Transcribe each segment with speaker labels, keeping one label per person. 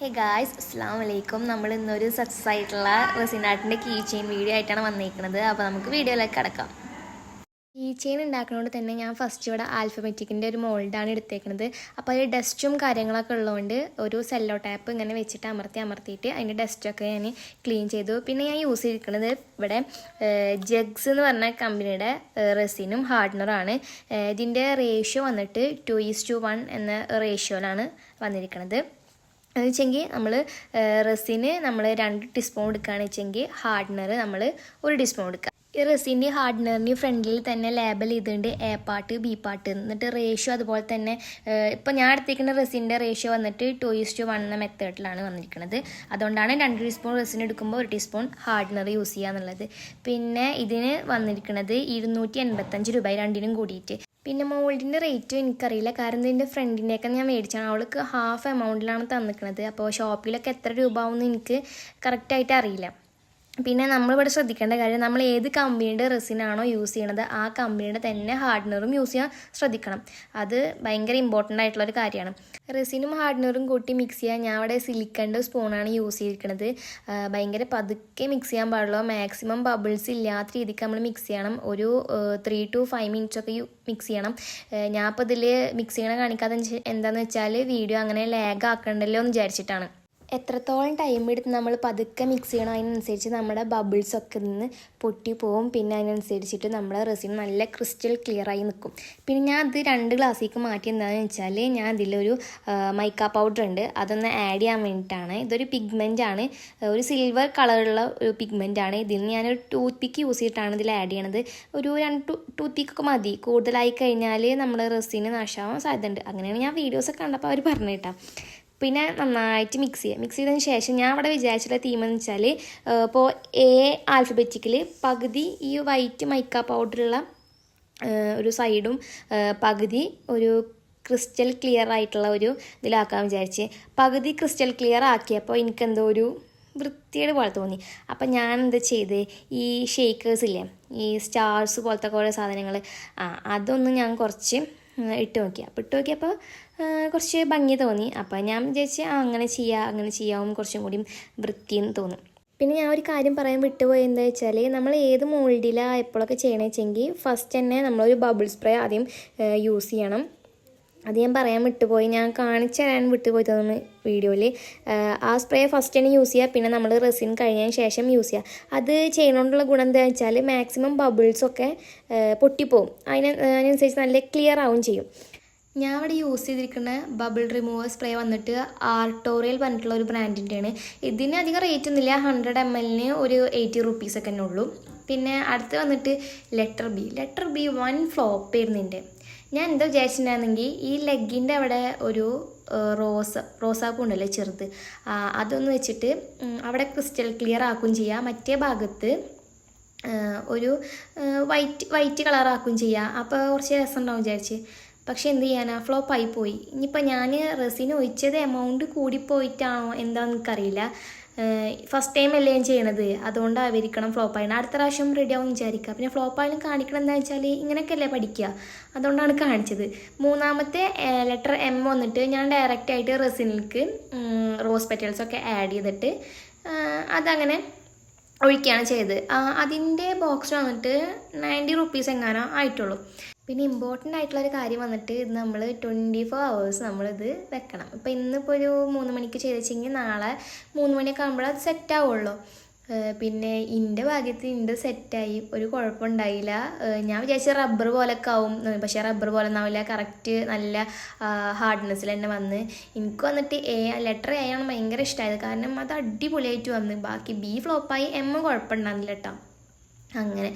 Speaker 1: Hey guys, അസ്സാം വലൈക്കും. നമ്മൾ ഇന്നൊരു സക്സസ് ആയിട്ടുള്ള റെസിൻ ആർട്ടിൻ്റെ കീ ചെയിൻ വീഡിയോ ആയിട്ടാണ് വന്നിരിക്കുന്നത്. അപ്പോൾ നമുക്ക് വീഡിയോയിലേക്ക് കിടക്കാം. കീ ചെയിൻ ഉണ്ടാക്കുന്നതുകൊണ്ട് തന്നെ ഞാൻ ഫസ്റ്റ് ഇവിടെ ആൽഫബറ്റിക്കിൻ്റെ ഒരു മോൾഡാണ് എടുത്തേക്കുന്നത്. അപ്പോൾ അതിൽ ഡസ്റ്റും കാര്യങ്ങളൊക്കെ ഉള്ളതുകൊണ്ട് ഒരു സെല്ലോ ടാപ്പ് ഇങ്ങനെ വെച്ചിട്ട് അമർത്തിയിട്ട് അതിൻ്റെ ഡസ്റ്റൊക്കെ ഞാൻ ക്ലീൻ ചെയ്തു. പിന്നെ ഞാൻ യൂസ് ചെയ്തിരിക്കുന്നത് ഇവിടെ ജഗ്സ് എന്ന് പറഞ്ഞ കമ്പനിയുടെ റെസിനും ഹാർഡ്നറാണ്. ഇതിൻ്റെ റേഷ്യോ വന്നിട്ട് 2:1 എന്ന റേഷ്യോയിലാണ് വന്നിരിക്കുന്നത്. എന്ന് വെച്ചെങ്കിൽ നമ്മൾ റെസിന് നമ്മൾ 2 ടീസ്പൂൺ എടുക്കുകയാണെന്ന് വെച്ചെങ്കിൽ ഹാർഡ്നർ നമ്മൾ 1 ടീസ്പൂൺ എടുക്കുക. ഈ റെസിൻ്റെ ഹാർഡ്നറിന് ഫ്രണ്ടിൽ തന്നെ ലേബൽ ചെയ്തിട്ടുണ്ട് എ പാർട്ട് ബി പാർട്ട്. എന്നിട്ട് റേഷ്യോ അതുപോലെ തന്നെ ഇപ്പോൾ ഞാൻ എടുത്തിരിക്കുന്ന റെസിൻ്റെ റേഷ്യോ വന്നിട്ട് 2:1 എന്ന മെത്തേഡിലാണ് വന്നിരിക്കുന്നത്. അതുകൊണ്ടാണ് 2 ടീസ്പൂൺ റെസിൻ എടുക്കുമ്പോൾ 1 ടീസ്പൂൺ ഹാർഡ്നർ യൂസ് ചെയ്യുക എന്നുള്ളത്. പിന്നെ ഇതിന് വന്നിരിക്കുന്നത് 285 രൂപ രണ്ടിനും കൂടിയിട്ട്. പിന്നെ മോൾഡിൻ്റെ റേറ്റും എനിക്കറിയില്ല, കാരണം ഇതിൻ്റെ ഫ്രണ്ടിൻ്റെയൊക്കെ ഞാൻ മേടിച്ചാണ്. അവൾക്ക് ഹാഫ് എമൗണ്ടിലാണ് തന്നിക്കുന്നത്. അപ്പോൾ ഷോപ്പിലൊക്കെ എത്ര രൂപ ആവുമെന്ന് എനിക്ക് കറക്റ്റായിട്ട് അറിയില്ല. പിന്നെ നമ്മളിവിടെ ശ്രദ്ധിക്കേണ്ട കാര്യം, നമ്മൾ ഏത് കമ്പനിയുടെ റെസിനാണോ യൂസ് ചെയ്യണത് ആ കമ്പനിയുടെ തന്നെ ഹാർഡ്നറും യൂസ് ചെയ്യാൻ ശ്രദ്ധിക്കണം. അത് ഭയങ്കര ഇമ്പോർട്ടൻ്റ് ആയിട്ടുള്ളൊരു കാര്യമാണ്. റെസിനും ഹാർഡ്നറും കൂട്ടി മിക്സ് ചെയ്യാൻ ഞാൻ ഇവിടെ സിലിക്കൻ്റെ സ്പൂണാണ് യൂസ് ചെയ്തിരിക്കുന്നത്. ഭയങ്കര പതുക്കെ മിക്സ് ചെയ്യാൻ പാടുള്ളൂ. മാക്സിമം ബബിൾസ് ഇല്ലാത്ത രീതിക്ക് നമ്മൾ മിക്സ് ചെയ്യണം. ഒരു 3 to 5 മിനിറ്റ്സൊക്കെ മിക്സ് ചെയ്യണം. ഞാൻ ഇപ്പോൾ ഇതിൽ മിക്സ് ചെയ്യണ കാണിക്കാതെ എന്താണെന്ന് വെച്ചാൽ വീഡിയോ അങ്ങനെ ലാഗ് ആക്കണ്ടല്ലോ എന്ന് വിചാരിച്ചിട്ടാണ്. എത്രത്തോളം ടൈം എടുത്ത് നമ്മൾ പതുക്കെ മിക്സ് ചെയ്യണം അതിനനുസരിച്ച് നമ്മുടെ ബബിൾസൊക്കെ നിന്ന് പൊട്ടി പോവും. പിന്നെ അതിനനുസരിച്ചിട്ട് നമ്മുടെ റെസിൻ നല്ല ക്രിസ്റ്റൽ ക്ലിയറായി നിൽക്കും. പിന്നെ ഞാൻ അത് 2 ഗ്ലാസ്സിലേക്ക് മാറ്റി എന്താണെന്ന് വെച്ചാൽ ഞാൻ ഇതിലൊരു മൈക്ക പൗഡർ ഉണ്ട്, അതൊന്ന് ആഡ് ചെയ്യാൻ വേണ്ടിയിട്ടാണ്. ഇതൊരു പിഗ്മെൻ്റ് ആണ്, ഒരു സിൽവർ കളറുള്ള ഒരു പിഗ്മെൻ്റ് ആണ്. ഇതിൽ നിന്ന് ഞാനൊരു ടൂത്ത് പിക്ക് യൂസ് ചെയ്തിട്ടാണ് ഇതിൽ ആഡ് ചെയ്യണത്. ഒരു 2 ടൂത്ത് പിക്കൊക്കെ മതി, കൂടുതലായി കഴിഞ്ഞാൽ നമ്മുടെ റെസിന് നാശമാവാൻ സാധ്യതയുണ്ട്. അങ്ങനെയാണ് ഞാൻ വീഡിയോസൊക്കെ കണ്ടപ്പോൾ അവർ പറഞ്ഞു കേട്ടോ. പിന്നെ നന്നായിട്ട് മിക്സ് ചെയ്തതിന് ശേഷം ഞാൻ അവിടെ വിചാരിച്ചിട്ടുള്ള തീമെന്ന് വെച്ചാൽ, ഇപ്പോൾ ആൽഫബറ്റിക്കിൽ പകുതി ഈ വൈറ്റ് മൈക്ക പൗഡറുള്ള ഒരു സൈഡും പകുതി ഒരു ക്രിസ്റ്റൽ ക്ലിയർ ആയിട്ടുള്ള ഒരു ഇതിലാക്കാൻ വിചാരിച്ച്. പകുതി ക്രിസ്റ്റൽ ക്ലിയർ ആക്കിയപ്പോൾ എനിക്കെന്തോ ഒരു വൃത്തിയുടെ പോലെ തോന്നി. അപ്പം ഞാൻ എന്താ ചെയ്ത്, ഈ ഷേക്കേഴ്സ് ഇല്ലേ, ഈ സ്റ്റാർസ് പോലത്തെ കുറേ സാധനങ്ങൾ, അതൊന്നും ഞാൻ കുറച്ച് ഇട്ട് നോക്കി. അപ്പോൾ ഇട്ട് നോക്കിയപ്പോൾ കുറച്ച് ഭംഗി തോന്നി. അപ്പോൾ ഞാൻ വിചാരിച്ച് അങ്ങനെ ചെയ്യാവും കുറച്ചും കൂടി വൃത്തിയെന്ന് തോന്നും. പിന്നെ ഞാൻ ഒരു കാര്യം പറയാൻ വിട്ടുപോയി, എന്താ വെച്ചാൽ നമ്മൾ ഏത് മോൾഡിലാണ് എപ്പോഴൊക്കെ ചെയ്യണമെന്ന് വെച്ചെങ്കിൽ ഫസ്റ്റ് തന്നെ നമ്മളൊരു ബബിൾ സ്പ്രേ ആദ്യം യൂസ് ചെയ്യണം. അത് ഞാൻ പറയാൻ വിട്ടുപോയി, ഞാൻ കാണിച്ചു തരാൻ വിട്ടുപോയി തോന്നുന്നു വീഡിയോയിൽ. ആ സ്പ്രേ ഫസ്റ്റ് തന്നെ യൂസ് ചെയ്യുക, പിന്നെ നമ്മൾ റെസിൻ കഴിഞ്ഞതിന് ശേഷം യൂസ് ചെയ്യുക. അത് ചെയ്യുന്നതുകൊണ്ടുള്ള ഗുണം എന്താണെന്ന് വെച്ചാൽ മാക്സിമം ബബിൾസൊക്കെ പൊട്ടിപ്പോവും, അതിനനുസരിച്ച് നല്ല ക്ലിയർ ആവും ചെയ്യും. ഞാൻ ഇവിടെ യൂസ് ചെയ്തിരിക്കുന്ന ബബിൾ റിമൂവർ സ്പ്രേ വന്നിട്ട് ആർട്ടോറിയൽ പറഞ്ഞിട്ടുള്ള ഒരു ബ്രാൻഡിൻ്റെയാണ്. ഇതിന് അധികം റേറ്റ് ഒന്നുമില്ല, 100 ml ഒരു 80 റുപ്പീസൊക്കെ തന്നെ ഉള്ളൂ. പിന്നെ അടുത്ത് വന്നിട്ട് ലെറ്റർ ബി 1 ഫ്ലോപ്പ് ആയിരുന്നുണ്ട്. ഞാൻ എന്താ വിചാരിച്ചിട്ടുണ്ടായിരുന്നെങ്കിൽ ഈ ലെഗിൻ്റെ അവിടെ ഒരു റോസാപ്പൂ ഉണ്ടല്ലോ ചെറുത്, അതൊന്ന് വെച്ചിട്ട് അവിടെ ക്രിസ്റ്റൽ ക്ലിയർ ആക്കുകയും ചെയ്യാം, മറ്റേ ഭാഗത്ത് ഒരു വൈറ്റ് കളറാക്കുകയും ചെയ്യാം. അപ്പോൾ കുറച്ച് രസം ഉണ്ടാവും വിചാരിച്ച്. പക്ഷെ എന്ത് ചെയ്യാനാ, ഫ്ലോപ്പായി പോയി. ഇനിയിപ്പോൾ ഞാൻ റെസിന് ഒഴിച്ചത് എമൗണ്ട് കൂടിപ്പോയിട്ടാണോ എന്താണെന്ന് എനിക്കറിയില്ല. ഫസ്റ്റ് ടൈം അല്ലേ ഞാൻ ചെയ്യണത്, അതുകൊണ്ടായിരിക്കണം ഫ്ലോപ്പായിരുന്നു. അടുത്ത പ്രാവശ്യം റെഡി ആവും വിചാരിക്കുക. പിന്നെ ഫ്ലോപ്പായാലും കാണിക്കണം എന്താണെന്ന് വെച്ചാൽ ഇങ്ങനെയൊക്കെയല്ലേ പഠിക്കുക, അതുകൊണ്ടാണ് കാണിച്ചത്. മൂന്നാമത്തെ ലെറ്റർ M വന്നിട്ട് ഞാൻ ഡയറക്റ്റായിട്ട് റെസിനിലേക്ക് റോസ് പെറ്റൽസൊക്കെ ആഡ് ചെയ്തിട്ട് അതങ്ങനെ ഒഴിക്കുകയാണ് ചെയ്തത്. അതിൻ്റെ ബോക്സ് വന്നിട്ട് 90 റുപ്പീസ് എങ്ങാനോ ആയിട്ടുള്ളൂ. പിന്നെ ഇമ്പോർട്ടൻ്റ് ആയിട്ടുള്ളൊരു കാര്യം വന്നിട്ട് ഇത് നമ്മൾ 24 hours നമ്മളിത് വെക്കണം. ഇപ്പോൾ ഇന്നിപ്പോൾ ഒരു 3 മണിക്ക് ചെയ്ത് വെച്ചെങ്കിൽ നാളെ 3 മണിയൊക്കെ ആകുമ്പോൾ അത് സെറ്റാവുള്ളൂ. പിന്നെ എൻ്റെ ഭാഗ്യത്തിൽ സെറ്റായി, ഒരു കുഴപ്പമുണ്ടായില്ല. ഞാൻ വിചാരിച്ച റബ്ബർ പോലൊക്കെ ആവും, പക്ഷേ റബ്ബർ പോലെ ഒന്നാവില്ല, കറക്റ്റ് നല്ല ഹാർഡ്നെസ്സിൽ തന്നെ വന്ന്. എനിക്ക് വന്നിട്ട് ലെറ്റർ A ആണ് ഭയങ്കര ഇഷ്ടമായത്, കാരണം അത് അടിപൊളിയായിട്ട് വന്ന്. ബാക്കി B ഫ്ലോപ്പായി, M കുഴപ്പമുണ്ടാകുന്നില്ല കേട്ടോ. അങ്ങനെ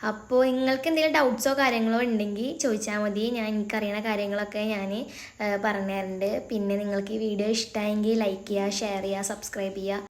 Speaker 1: അപ്പോൾ നിങ്ങൾക്ക് എന്തെങ്കിലും ഡൗട്ട്സോ കാര്യങ്ങളോ ഉണ്ടെങ്കിൽ ചോദിച്ചാൽ മതി, എനിക്കറിയണ കാര്യങ്ങളൊക്കെ ഞാൻ പറഞ്ഞു തരുന്നുണ്ട്. പിന്നെ നിങ്ങൾക്ക് ഈ വീഡിയോ ഇഷ്ടമായെങ്കിൽ ലൈക്ക് ചെയ്യുക, ഷെയർ ചെയ്യുക, സബ്സ്ക്രൈബ് ചെയ്യുക.